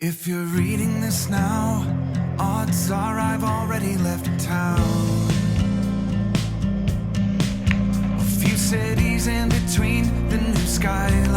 If you're reading this now, odds are I've already left town. A few cities in between, the new skies